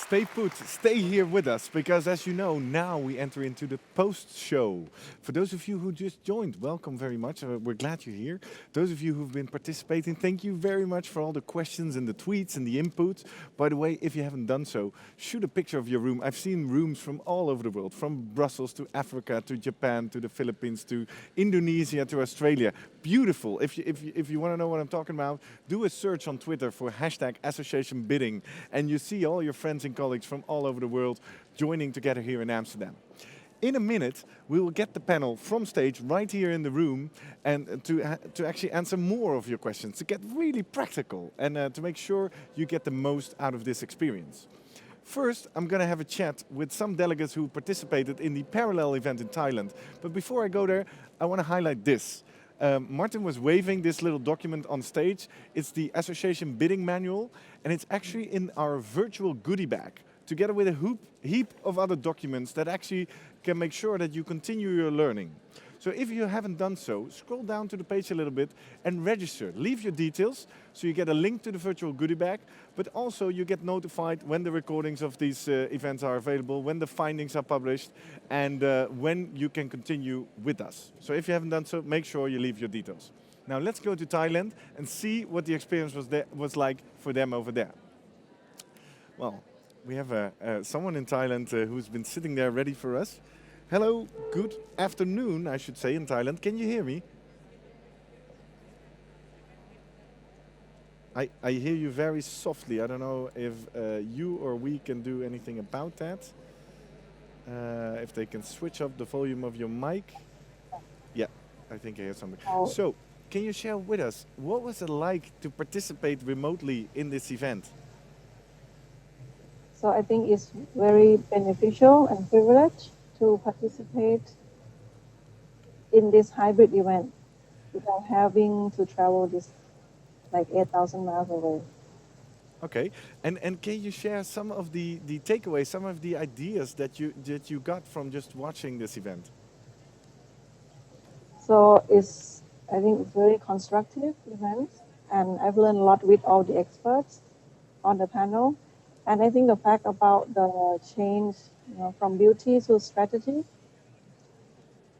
stay put, stay here with us, because as you know, now we enter into the post-show. For those of you who just joined, welcome very much. We're glad you're here. Those of you who've been participating, thank you very much for all the questions and the tweets and the input. By the way, if you haven't done so, shoot a picture of your room. I've seen rooms from all over the world, from Brussels to Africa to Japan to the Philippines to Indonesia to Australia. Beautiful. If you want to know what I'm talking about, do a search on Twitter for #AssociationBidding, and you see all your friends and colleagues from all over the world joining together here in Amsterdam. In a minute, we will get the panel from stage right here in the room, and to actually answer more of your questions, to get really practical and to make sure you get the most out of this experience. First, I'm going to have a chat with some delegates who participated in the parallel event in Thailand. But before I go there, I want to highlight this. Martin was waving this little document on stage. It's the association bidding manual, and it's actually in our virtual goodie bag, together with a heap of other documents that actually can make sure that you continue your learning. So if you haven't done so, scroll down to the page a little bit and register. Leave your details, so you get a link to the virtual goodie bag, but also you get notified when the recordings of these events are available, when the findings are published, and when you can continue with us. So if you haven't done so, make sure you leave your details. Now let's go to Thailand and see what the experience was like for them over there. Well, we have someone in Thailand who's been sitting there ready for us. Hello, good afternoon, I should say, in Thailand. Can you hear me? I hear you very softly. I don't know if you or we can do anything about that. If they can switch up the volume of your mic. Yeah, I think I hear something. So, can you share with us, what was it like to participate remotely in this event? So I think it's very beneficial and privileged to participate in this hybrid event without having to travel this like 8,000 miles away. Okay, and can you share some of the takeaways, some of the ideas that you got from just watching this event? So I think it's very constructive event, and I've learned a lot with all the experts on the panel. And I think the fact about the change, from beauty to strategy,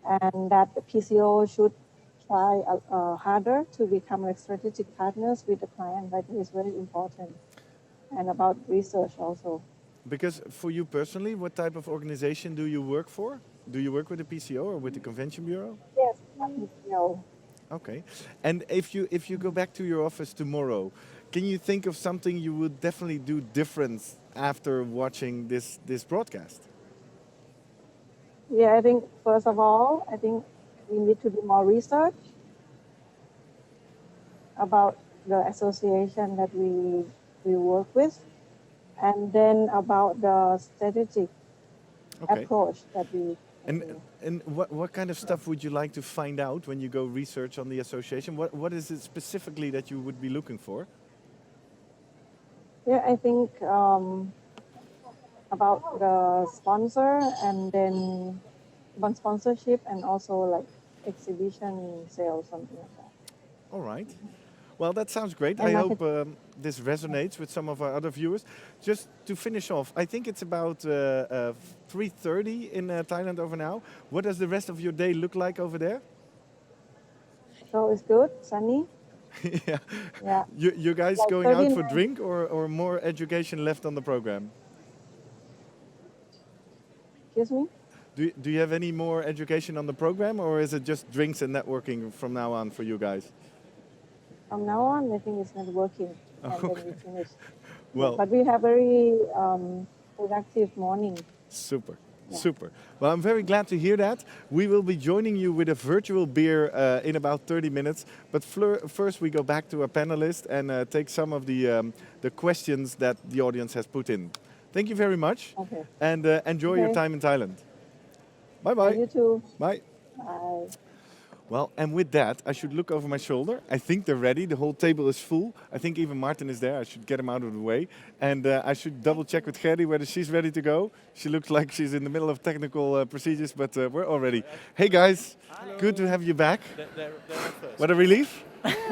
and that the PCO should try harder to become like strategic partners with the client, that is very important. And about research also. Because for you personally, what type of organization do you work for? Do you work with the PCO or with the Convention Bureau? Yes, PCO. Okay. And if you go back to your office tomorrow, can you think of something you would definitely do different after watching this broadcast? Yeah, I think first of all, I think we need to do more research about the association that we work with, and then about the strategic approach that we do. And what kind of stuff would you like to find out when you go research on the association? What is it specifically that you would be looking for? Yeah, I think about the sponsor, and then about sponsorship, and also like exhibition sales, something like that. All right. Well, that sounds great. I hope this resonates with some of our other viewers. Just to finish off, I think it's about 3:30 in Thailand over now. What does the rest of your day look like over there? So it's good, sunny. Yeah. You guys like going out for drink or more education left on the program? Excuse me? Do you have any more education on the program, or is it just drinks and networking from now on for you guys? From now on, I think it's not working, and then we finish. Well, but we have very productive morning. Super. Yeah. Super. Well, I'm very glad to hear that. We will be joining you with a virtual beer in about 30 minutes. But first we go back to our panelists and take some of the questions that the audience has put in. Thank you very much. Okay. And enjoy your time in Thailand. Bye-bye. You too. Bye. Bye. Well, and with that, I should look over my shoulder. I think they're ready. The whole table is full. I think even Martin is there. I should get him out of the way. And I should double check with Gerdie whether she's ready to go. She looks like she's in the middle of technical procedures, but we're all ready. Hey guys, good to have you back. They're first. What a relief.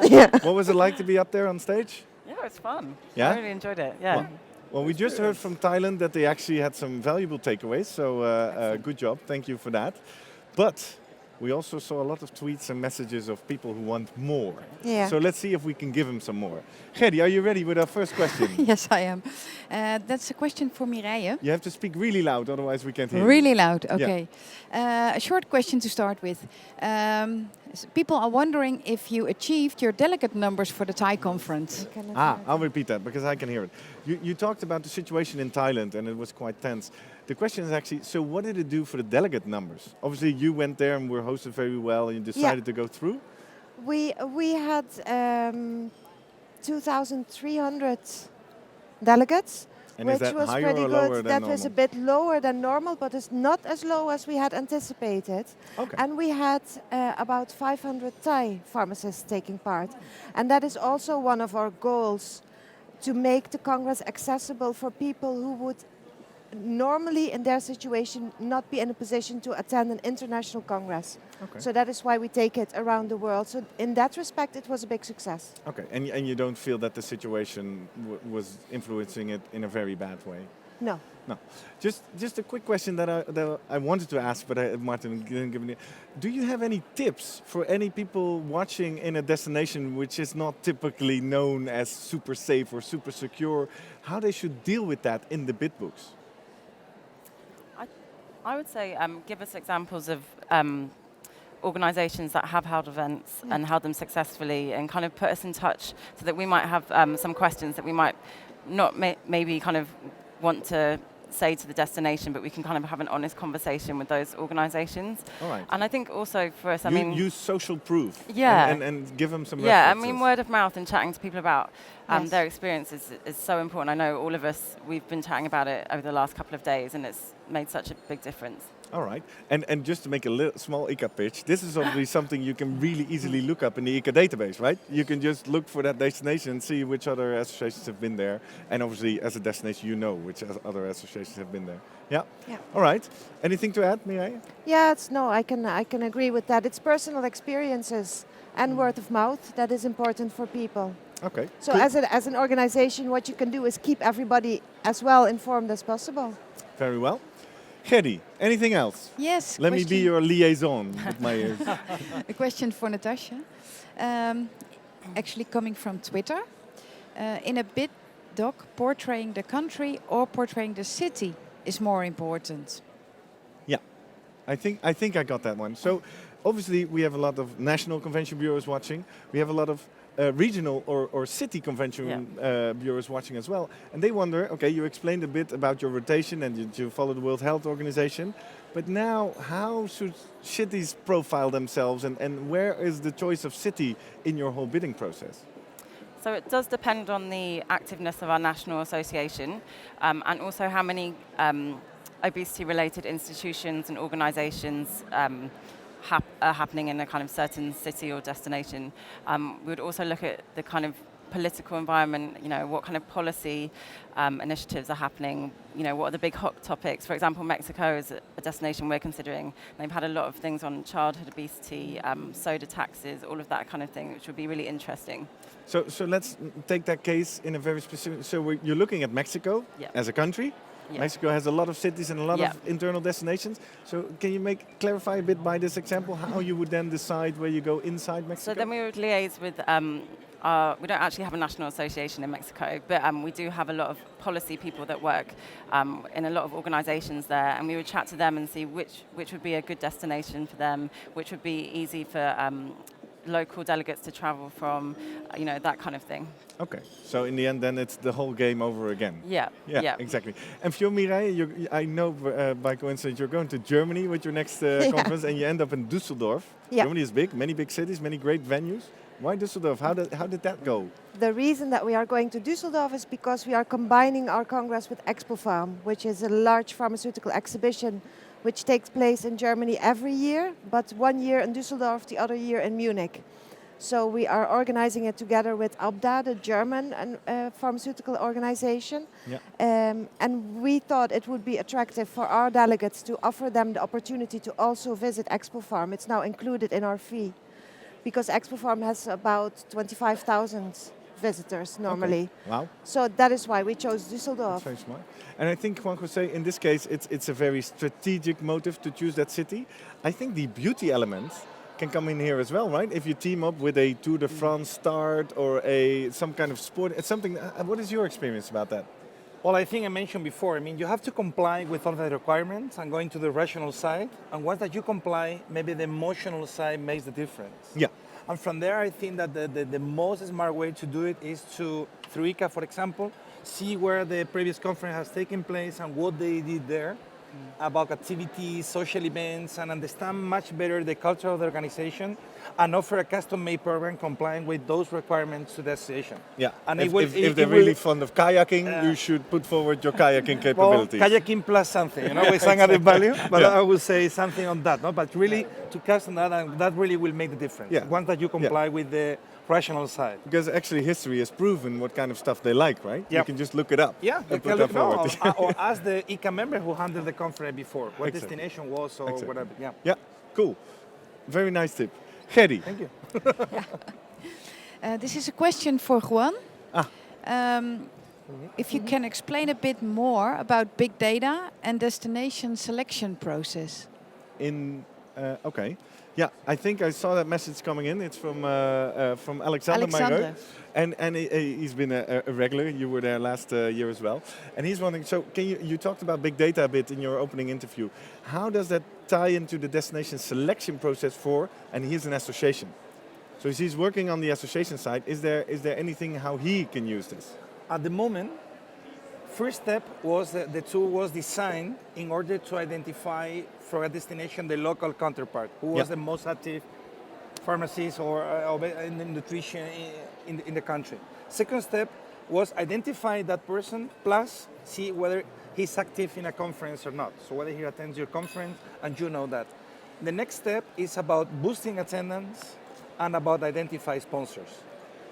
Yeah. What was it like to be up there on stage? Yeah, it's fun. Yeah? I really enjoyed it. Yeah. Well, we just heard from Thailand that they actually had some valuable takeaways, so good job. Thank you for that. But we also saw a lot of tweets and messages of people who want more. Yeah. So let's see if we can give them some more. Gerdie, are you ready with our first question? Yes, I am. That's a question for Mireille. You have to speak really loud, otherwise we can't hear you. Really loud, okay. A short question to start with. People are wondering if you achieved your delegate numbers for the Thai conference. I'll repeat that because I can hear it. You talked about the situation in Thailand and it was quite tense. The question is actually, so what did it do for the delegate numbers? Obviously you went there and were hosted very well and you decided to go through? We had 2,300 delegates, And which is that was higher pretty or lower good. than That normal? was a bit lower than normal, but it's not as low as we had anticipated. Okay. And we had about 500 Thai pharmacists taking part. And that is also one of our goals, to make the Congress accessible for people who would normally in their situation not be in a position to attend an international Congress. Okay. So that is why we take it around the world. So in that respect, it was a big success. Okay, and you don't feel that the situation was influencing it in a very bad way? No. No. Just a quick question that I wanted to ask, but Martin didn't give me. Do you have any tips for any people watching in a destination which is not typically known as super safe or super secure, how they should deal with that in the bid books? I would say give us examples of organisations that have held events and held them successfully, and kind of put us in touch so that we might have some questions that we might not maybe kind of want to say to the destination, but we can kind of have an honest conversation with those organisations. All right. And I think also for us, use social proof. Yeah. And give them some Yeah, references. I mean, word of mouth and chatting to people about Yes. their experiences is so important. I know all of us, we've been chatting about it over the last couple of days, and it's made such a big difference. All right. And just to make a small ICCA pitch, this is obviously something you can really easily look up in the ICCA database, right? You can just look for that destination and see which other associations have been there. And obviously, as a destination, you know which other associations have been there. Yeah? Yeah. All right. Anything to add, Mireille? Yeah, I can agree with that. It's personal experiences and word of mouth that is important for people. Okay. So cool. as an organization, what you can do is keep everybody as well informed as possible. Very well. Gerdie, anything else? Yes. Let me be your liaison with my ears. A question for Natasha. Actually coming from Twitter. In a bid doc, portraying the country or portraying the city is more important. Yeah, I think I got that one. So obviously we have a lot of national convention bureaus watching. We have a lot of regional or city convention bureaus watching as well. And they wonder, okay, you explained a bit about your rotation and you follow the World Health Organization. But now, how should cities profile themselves and where is the choice of city in your whole bidding process? So it does depend on the activeness of our national association, and also how many obesity-related institutions and organisations are happening in a kind of certain city or destination. We would also look at the kind of political environment, you know, what kind of policy initiatives are happening, you know, what are the big hot topics. For example, Mexico is a destination we're considering. They've had a lot of things on childhood obesity, soda taxes, all of that kind of thing, which would be really interesting. So let's take that case in a very specific, you're looking at Mexico as a country. Yeah. Mexico has a lot of cities and a lot of internal destinations. So can you clarify a bit by this example how you would then decide where you go inside Mexico? So then we would liaise with, we don't actually have a national association in Mexico, but we do have a lot of policy people that work in a lot of organisations there, and we would chat to them and see which would be a good destination for them, which would be easy for local delegates to travel from, you know, that kind of thing. Okay, so in the end then it's the whole game over again. Yeah, exactly. And for you, Mireille, I know by coincidence you're going to Germany with your next conference and you end up in Düsseldorf. Yeah. Germany is big, many big cities, many great venues. Why Düsseldorf? How did that go? The reason that we are going to Düsseldorf is because we are combining our congress with Expo Farm, which is a large pharmaceutical exhibition which takes place in Germany every year, but 1 year in Düsseldorf, the other year in Munich. So we are organizing it together with ABDA, the German pharmaceutical organization. Yeah. And we thought it would be attractive for our delegates to offer them the opportunity to also visit Expo Farm. It's now included in our fee, because Expo Farm has about 25,000 visitors normally. Wow. So that is why we chose Düsseldorf. That's very smart. And I think, Juan Jose, in this case, it's a very strategic motive to choose that city. I think the beauty element can come in here as well, right? If you team up with a Tour de France start or some kind of sport, it's something. What is your experience about that? Well, I think I mentioned before, you have to comply with all the requirements and going to the rational side. And once that you comply, maybe the emotional side makes the difference. Yeah. And from there, I think that the most smart way to do it is to, through ICCA, for example, see where the previous conference has taken place and what they did there about activities, social events, and understand much better the culture of the organization and offer a custom-made program complying with those requirements to the association. Yeah, and if they're really fond of kayaking, you should put forward your kayaking capabilities. Well, kayaking plus something, with some added value, but I would say something on that, no? But really to custom that, and that really will make the difference. Yeah. Once that you comply with the rational side. Because actually history has proven what kind of stuff they like, right? Yep. You can just look it up. Yeah, and put that forward. or ask the ICCA member who handled the conference before, what Exactly. destination was or Exactly. whatever. Yeah. Yeah, cool. Very nice tip. Gerdie. Thank you. This is a question for Juan. Ah. If you can explain a bit more about big data and destination selection process. Okay. Yeah, I think I saw that message coming in. It's from Alexander. Alexander. And he's been a regular. You were there last year as well. And he's wondering, so you talked about big data a bit in your opening interview. How does that tie into the destination selection process and he's an association. So he's working on the association side. Is there anything how he can use this? At the moment, first step was the tool was designed in order to identify for a destination the local counterpart, who was the most active pharmacist or in the nutrition in the country. Second step was identify that person plus see whether he's active in a conference or not. So whether he attends your conference and you know that. The next step is about boosting attendance and about identify sponsors.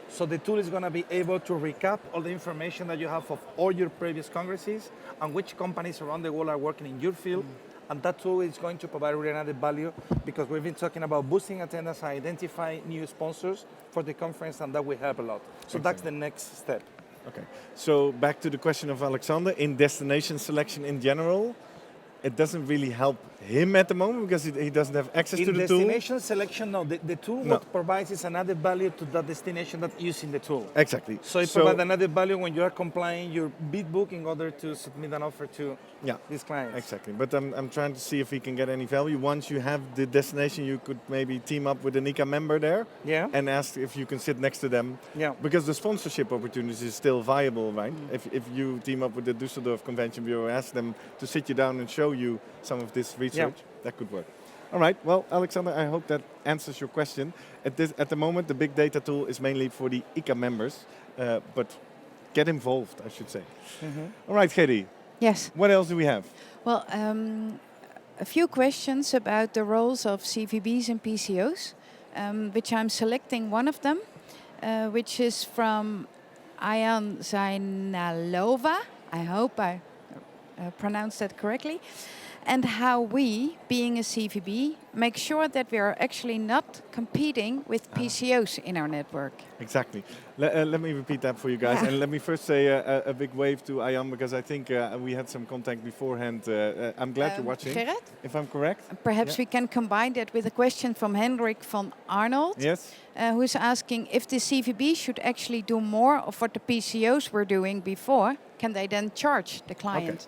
So the tool is going to be able to recap all the information that you have of all your previous congresses and which companies around the world are working in your field. And that tool is going to provide really added value because we've been talking about boosting attendance and identify new sponsors for the conference, and that will help a lot. So that's the next step. Okay. So back to the question of Alexander, in destination selection in general, it doesn't really help him at the moment because he doesn't have access to the tool? In destination selection, no. The tool what provides is an added value to that destination that using the tool. Exactly. So it provides an added value when you are complying your bid book in order to submit an offer to these clients. Exactly. But I'm trying to see if he can get any value. Once you have the destination, you could maybe team up with an ICCA member there and ask if you can sit next to them. Yeah. Because the sponsorship opportunity is still viable, right? If you team up with the Düsseldorf Convention Bureau, ask them to sit you down and show you some of this research, that could work. All right, well, Alexander, I hope that answers your question. At the moment, the big data tool is mainly for the ICCA members, but get involved, I should say. All right, Gerdie. Yes. What else do we have? Well, a few questions about the roles of CVBs and PCOs, which I'm selecting one of them, which is from Ayan Zainalova. I hope I pronounced that correctly. And how we, being a CVB, make sure that we are actually not competing with PCOs in our network. Exactly. Let me repeat that for you guys. And let me first say a big wave to Ayan, because I think we had some contact beforehand. I'm glad you're watching, Gerrit? if I'm correct. Perhaps we can combine that with a question from Hendrik van Arnold, who is asking if the CVB should actually do more of what the PCOs were doing before, can they then charge the client?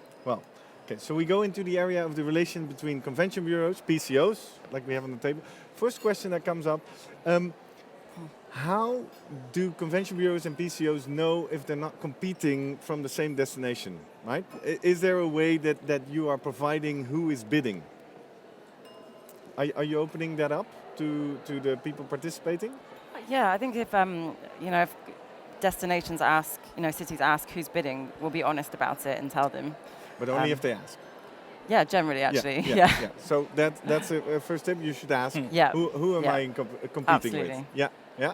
Okay, so we go into the area of the relation between convention bureaus, PCOs, like we have on the table. First question that comes up, how do convention bureaus and PCOs know if they're not competing from the same destination, right? Is there a way that you are providing who is bidding? Are you opening that up to the people participating? Yeah, I think if if destinations ask, cities ask who's bidding, we'll be honest about it and tell them. But only if they ask. Yeah, generally, actually. Yeah. So that's a first step. You should ask. Who am I competing with? Yeah.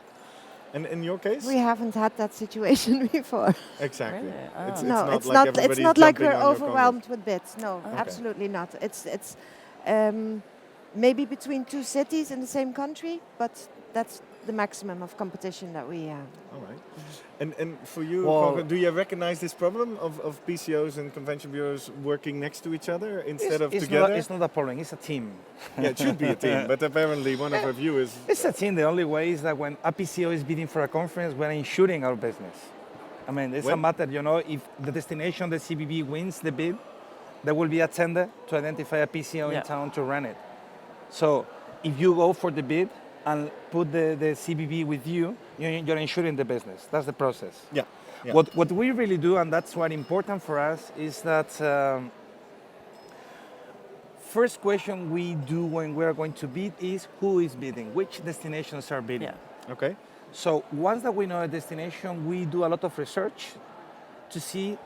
And in your case? We haven't had that situation before. Exactly. Really? It's not like we're overwhelmed with bids. No, absolutely not. It's maybe between two cities in the same country, but that's the maximum of competition that we have. All right. And for you, Well- Jorge, do you recognize this problem of PCOs and convention bureaus working next to each other instead of together? It's not a problem, it's a team. Yeah, it should be a team, but apparently one of our viewers... It's a team. The only way is that when a PCO is bidding for a conference, we're ensuring our business. I mean, it's a matter, if the destination, the CBB wins the bid, there will be a tender to identify a PCO in town to run it. So if you go for the bid and put the CBB with you, you're ensuring the business. That's the process. Yeah. What we really do, and that's what important for us, is that first question we do when we're going to bid is who is bidding, which destinations are bidding. Yeah. Okay. So once that we know a destination, we do a lot of research to see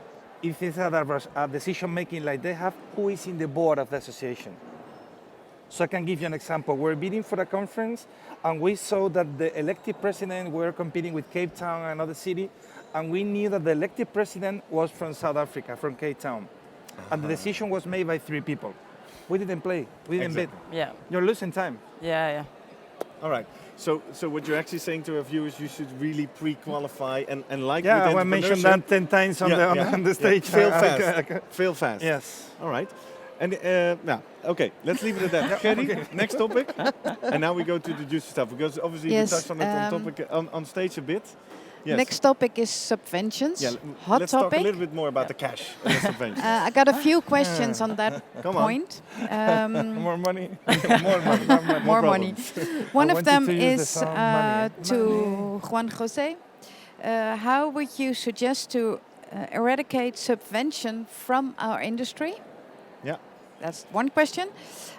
if it's a decision making like they have, who is in the board of the association. So I can give you an example. We're bidding for a conference and we saw that the elected president were competing with Cape Town, another city, and we knew that the elected president was from South Africa, from Cape Town. And the decision was made by 3 people. We didn't play, we didn't bid. Yeah. You're losing time. Yeah. All right. So what you're actually saying to our viewers, you should really pre-qualify and like Yeah, with I mentioned entrepreneurship- that 10 times on the stage. Fail fast. Okay. Fail fast. Yes. All right. And now, okay, let's leave it at that. Gerdie, next topic. And now we go to the juicy stuff because obviously Yes, we touched on it on stage a bit. Yes. Next topic is subventions. Yeah, Hot let's talk a topic. little bit more about the cash and the subventions. I got a few questions on that Come on. point. More money. More money. More money. problems. One I of wanted them to use the is song Money. to Juan Jose. How would you suggest to eradicate subvention from our industry? Yeah. That's one question.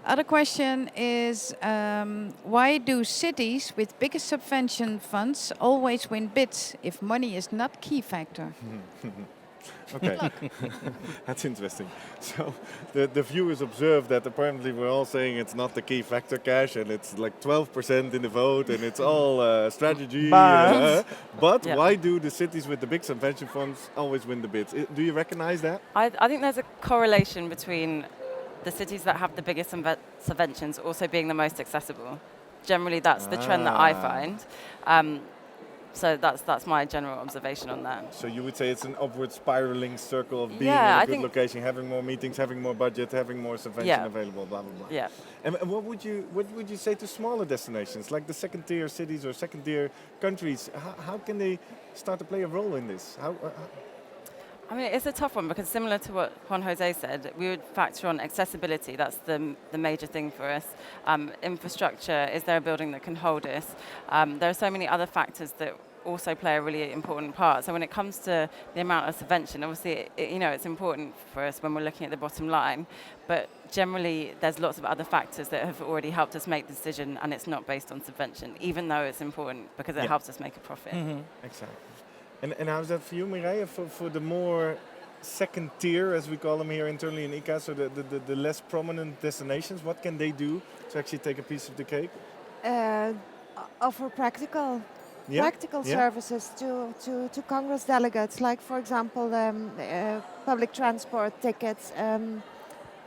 Other question is, why do cities with bigger subvention funds always win bids if money is not key factor? Okay, that's interesting. So the viewers observe that apparently we're all saying it's not the key factor cash and it's like 12% in the vote and it's all strategy. But Yeah. why do the cities with the big subvention funds always win the bids? Do you recognize that? I think there's a correlation between the cities that have the biggest subventions also being the most accessible. Generally, that's the trend that I find. So that's my general observation on that. So you would say it's an upward spiraling circle of being Yeah, in I a good think- location, having more meetings, having more budget, having more subvention Yeah. available, blah blah blah. Yeah. And what would you say to smaller destinations like the second tier cities or second tier countries? How can they start to play a role in this? I mean, it's a tough one because similar to what Juan Jose said, we would factor on accessibility. That's the major thing for us. Infrastructure, is there a building that can hold us? There are so many other factors that also play a really important part. So when it comes to the amount of subvention, obviously, it's important for us when we're looking at the bottom line, but generally there's lots of other factors that have already helped us make the decision and it's not based on subvention, even though it's important because it helps us make a profit. Exactly. And how's that for you, Mireille? For the more second tier, as we call them here internally in ICCA, so the less prominent destinations, what can they do to actually take a piece of the cake? Offer practical Yeah. services to Congress delegates, like for example public transport tickets,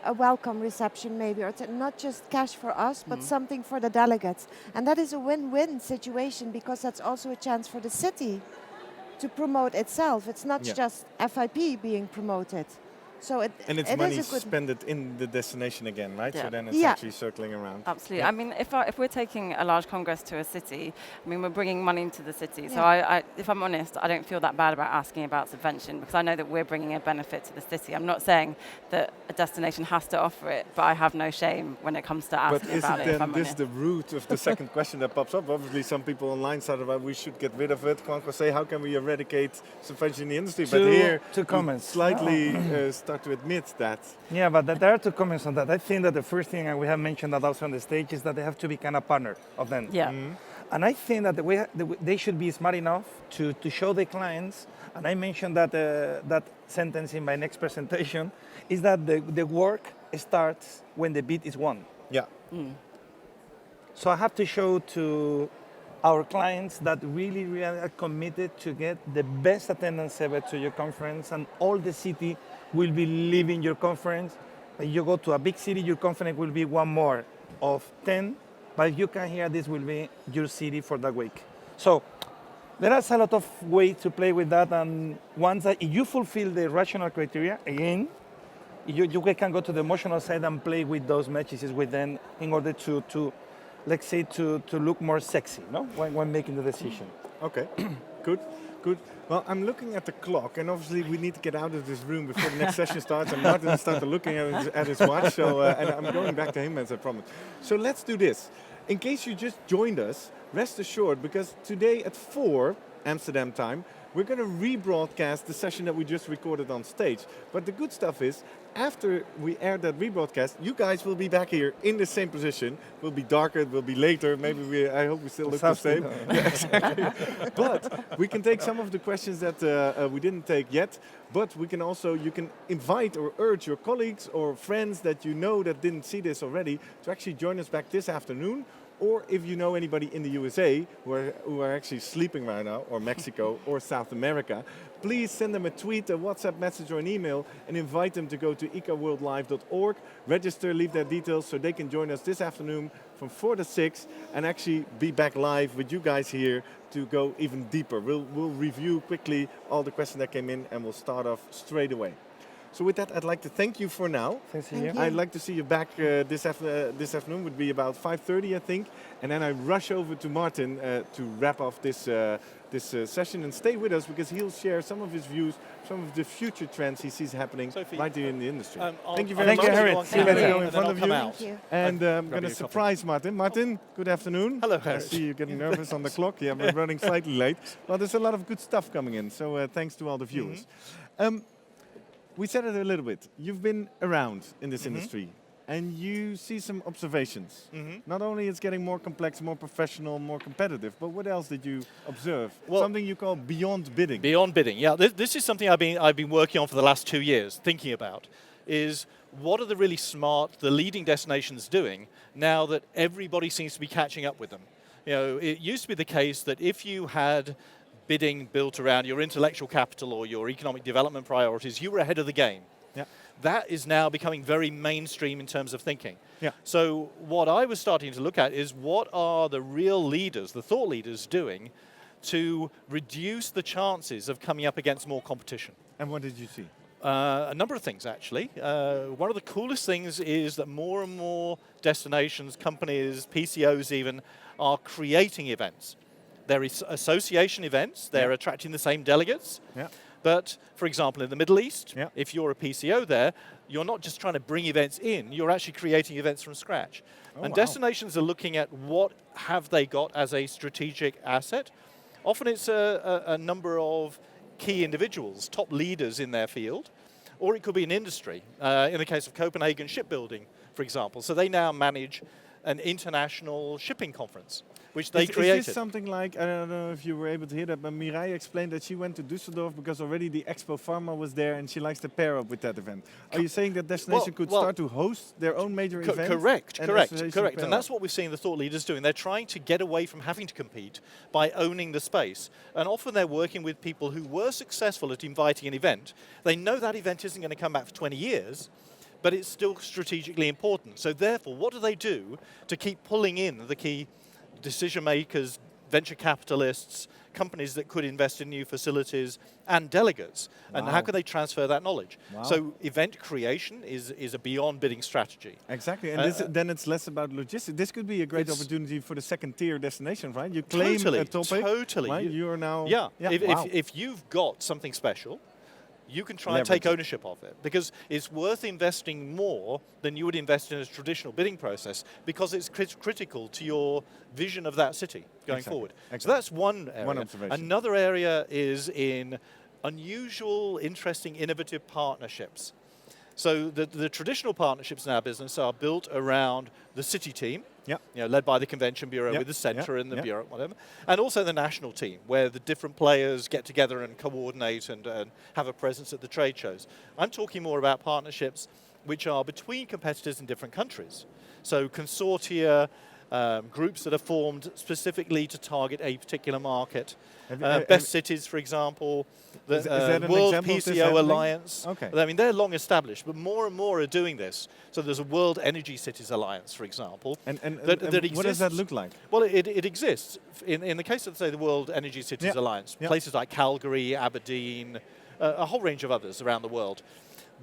a welcome reception maybe, or not just cash for us, but something for the delegates. And that is a win-win situation because that's also a chance for the city to promote itself. It's not just FIP being promoted. So and it's money spent in the destination again, right? Yeah. So then it's actually circling around. Absolutely. Yeah. I mean, if we're taking a large congress to a city, I mean, we're bringing money into the city. So I, if I'm honest, I don't feel that bad about asking about subvention because I know that we're bringing a benefit to the city. I'm not saying that a destination has to offer it, but I have no shame when it comes to asking about it. But if I'm isn't then this honest. the root of the second question that pops up? Obviously, some people online started about we should get rid of it. Juan Jose, how can we eradicate subvention in the industry? But here, two comments. Slightly start to admit that. Yeah, but there are 2 comments on that. I think that the first thing, and we have mentioned that also on the stage, is that they have to be kind of partner of them. Yeah. And I think that they should be smart enough to show the clients, and I mentioned that sentence in my next presentation, is that the work starts when the bid is won. Yeah. So I have to show to our clients that really are committed to get the best attendance ever to your conference, and all the city will be leaving your conference. When you go to a big city, your conference will be one more of 10 But if you come here, this will be your city for that week. So there are a lot of ways to play with that, and once that you fulfill the rational criteria, again, you can go to the emotional side and play with those matrices with them in order to let's say, to look more sexy, no? When making the decision. Okay, good, good. Well, I'm looking at the clock, and obviously we need to get out of this room before the next session starts, and Martin started looking at his watch, so, and I'm going back to him as I promised. So let's do this. In case you just joined us, rest assured, because today at 4 Amsterdam time, we're going to rebroadcast the session that we just recorded on stage. But the good stuff is, after we air that rebroadcast, you guys will be back here in the same position. We'll be darker, it will be later. Maybe I hope we still look the same. Yeah, exactly. But we can take some of the questions that we didn't take yet. But we can also, you can invite or urge your colleagues or friends that you know that didn't see this already to actually join us back this afternoon. Or if you know anybody in the USA who are actually sleeping right now, or Mexico, or South America, please send them a tweet, a WhatsApp message, or an email, and invite them to go to ICCAWorldLive.org, register, leave their details, so they can join us this afternoon from 4 to 6, and actually be back live with you guys here to go even deeper. We'll review quickly all the questions that came in, and we'll start off straight away. So with that, I'd like to thank you for now. Thank you. I'd like to see you back this afternoon. Would be about 5:30, I think. And then I rush over to Martin to wrap off this session. And stay with us, because he'll share some of his views, some of the future trends he sees happening right here in the industry. Thank you very much. Gerrit. See you later in front of you. Thank you. And I'm going to surprise Martin. Martin, good afternoon. Hello, I Gerrit. see you getting nervous on the clock. Yeah, we're running slightly late. Well, there's a lot of good stuff coming in. So thanks to all the viewers. We said it a little bit. You've been around in this industry, and you see some observations. Not only it's getting more complex, more professional, more competitive, but what else did you observe? Well, something you call beyond bidding. Beyond bidding, yeah. This is something I've been working on for the last 2 years, thinking about, is what are the really smart, the leading destinations doing now that everybody seems to be catching up with them? You know, it used to be the case that if you had bidding built around your intellectual capital or your economic development priorities, you were ahead of the game. Yeah. That is now becoming very mainstream in terms of thinking. Yeah. So what I was starting to look at is what are the real leaders, the thought leaders, doing to reduce the chances of coming up against more competition. And what did you see? A number of things, actually. One of the coolest things is that more and more destinations, companies, PCOs even, are creating events. They're association events, they're attracting the same delegates. Yeah. But, for example, in the Middle East, Yeah. if you're a PCO there, you're not just trying to bring events in, you're actually creating events from scratch. Oh, And wow. destinations are looking at what have they got as a strategic asset. Often it's a number of key individuals, top leaders in their field, or it could be an industry. In the case of Copenhagen Shipbuilding, for example. So they now manage an international shipping conference, which they created. Is this something like, I don't know if you were able to hear that, but Mirai explained that she went to Düsseldorf because already the Expo Pharma was there and she likes to pair up with that event. Are you saying that destination could start to host their own major events? Correct. pair And that's up? what we're seeing the thought leaders doing. They're trying to get away from having to compete by owning the space. And often they're working with people who were successful at inviting an event. They know that event isn't going to come back for 20 years, but it's still strategically important. So therefore, what do they do to keep pulling in the key decision makers, venture capitalists, companies that could invest in new facilities, and delegates? And how can they transfer that knowledge? Wow. So event creation is a beyond bidding strategy. Exactly, and then it's less about logistics. This could be a great opportunity for the second tier destination, right? You claim a topic, right? You are now... Yeah, wow. if you've got something special, you can try and take ownership of it, because it's worth investing more than you would invest in a traditional bidding process, because it's critical to your vision of that city going forward. So that's one area. One observation. Another area is in unusual, interesting, innovative partnerships. So the traditional partnerships in our business are built around the city team, led by the convention bureau with the center and the bureau, whatever, and also the national team, where the different players get together and coordinate and have a presence at the trade shows. I'm talking more about partnerships which are between competitors in different countries. So consortia, groups that are formed specifically to target a particular market. Have Best cities, for example, the is that an World example of this PCO happening? Alliance. Okay. I mean, they're long established, but more and more are doing this. So there's a World Energy Cities Alliance, for example. And that what does that exists. look like? Well, it exists. In the case of, say, the World Energy Cities Alliance, places like Calgary, Aberdeen, a whole range of others around the world,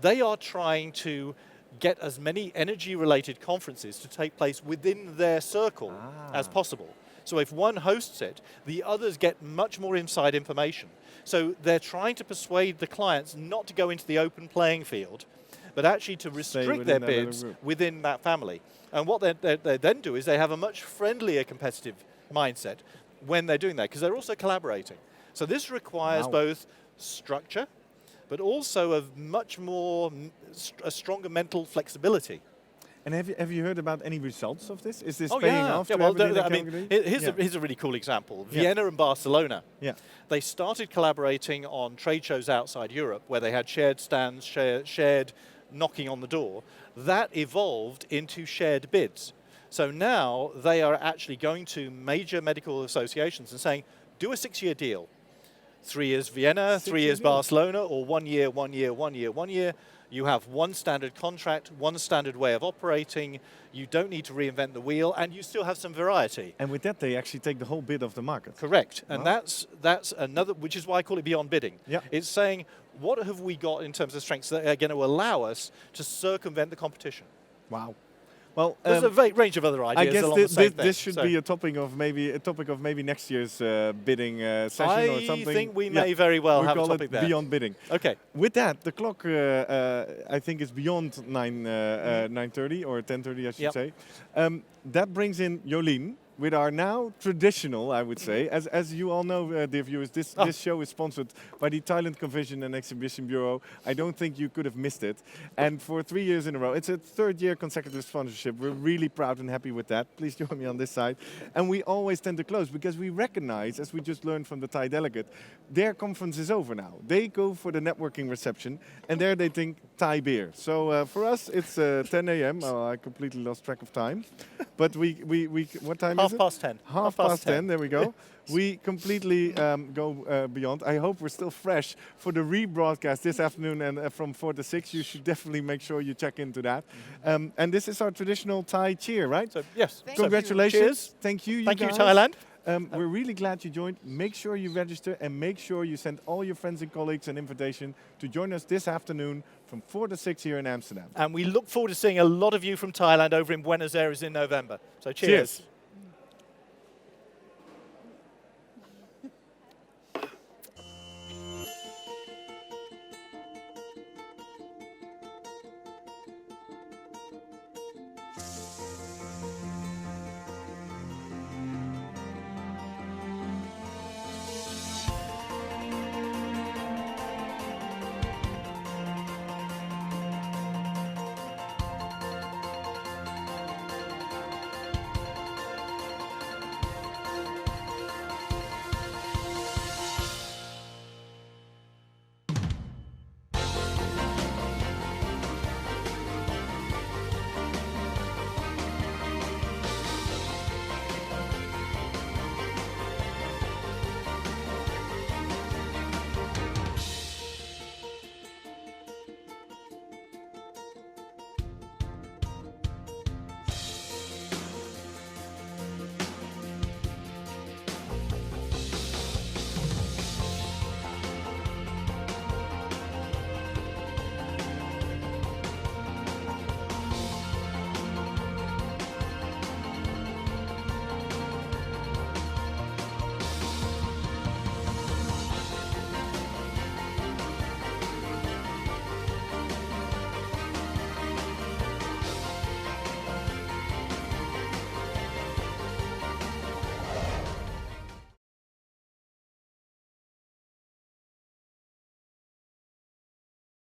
they are trying to get as many energy-related conferences to take place within their circle as possible. So if one hosts it, the others get much more inside information. So they're trying to persuade the clients not to go into the open playing field, but actually to restrict their bids within that family. And what they then do is they have a much friendlier competitive mindset when they're doing that, because they're also collaborating. So this requires both structure, but also a much more, a stronger mental flexibility. And have you heard about any results of this? Is this Oh, paying yeah. off? Yeah, to well, Aberdeen and I mean, Calgary? here's a really cool example. Vienna and Barcelona. Yeah. They started collaborating on trade shows outside Europe where they had shared stands, shared knocking on the door. That evolved into shared bids. So now they are actually going to major medical associations and saying, do a 6-year deal. 3 years Vienna, 3 years Barcelona, or 1 year, 1 year, 1 year, 1 year. You have one standard contract, one standard way of operating. You don't need to reinvent the wheel, and you still have some variety. And with that, they actually take the whole bid of the market. Correct. And that's another, which is why I call it beyond bidding. Yeah. It's saying, what have we got in terms of strengths that are going to allow us to circumvent the competition? Wow. Well, there's a range of other ideas. I guess along the same this thing. should be a topic of maybe next year's bidding session or something. I think we may very well have a topic there. Beyond bidding. Okay. With that, the clock I think is beyond 9:30 or 10:30, I should say. That brings in Jolien with our now traditional, I would say, as you all know, dear viewers, this show is sponsored by the Thailand Convention and Exhibition Bureau. I don't think you could have missed it. And for 3 years in a row, it's a 3rd year consecutive sponsorship. We're really proud and happy with that. Please join me on this side. And we always tend to close because we recognize, as we just learned from the Thai delegate, their conference is over now. They go for the networking reception, and there they think Thai beer. So for us, it's 10 a.m. Oh, I completely lost track of time. But we what time is it? Half past 10. Half past 10, there we go. We completely go beyond. I hope we're still fresh for the rebroadcast this afternoon and from 4 to 6. You should definitely make sure you check into that. And this is our traditional Thai cheer, right? So, yes. Congratulations. Cheers. Thank you, Thank you, guys. Thailand. We're really glad you joined. Make sure you register and make sure you send all your friends and colleagues an invitation to join us this afternoon from 4 to 6 here in Amsterdam. And we look forward to seeing a lot of you from Thailand over in Buenos Aires in November. So cheers.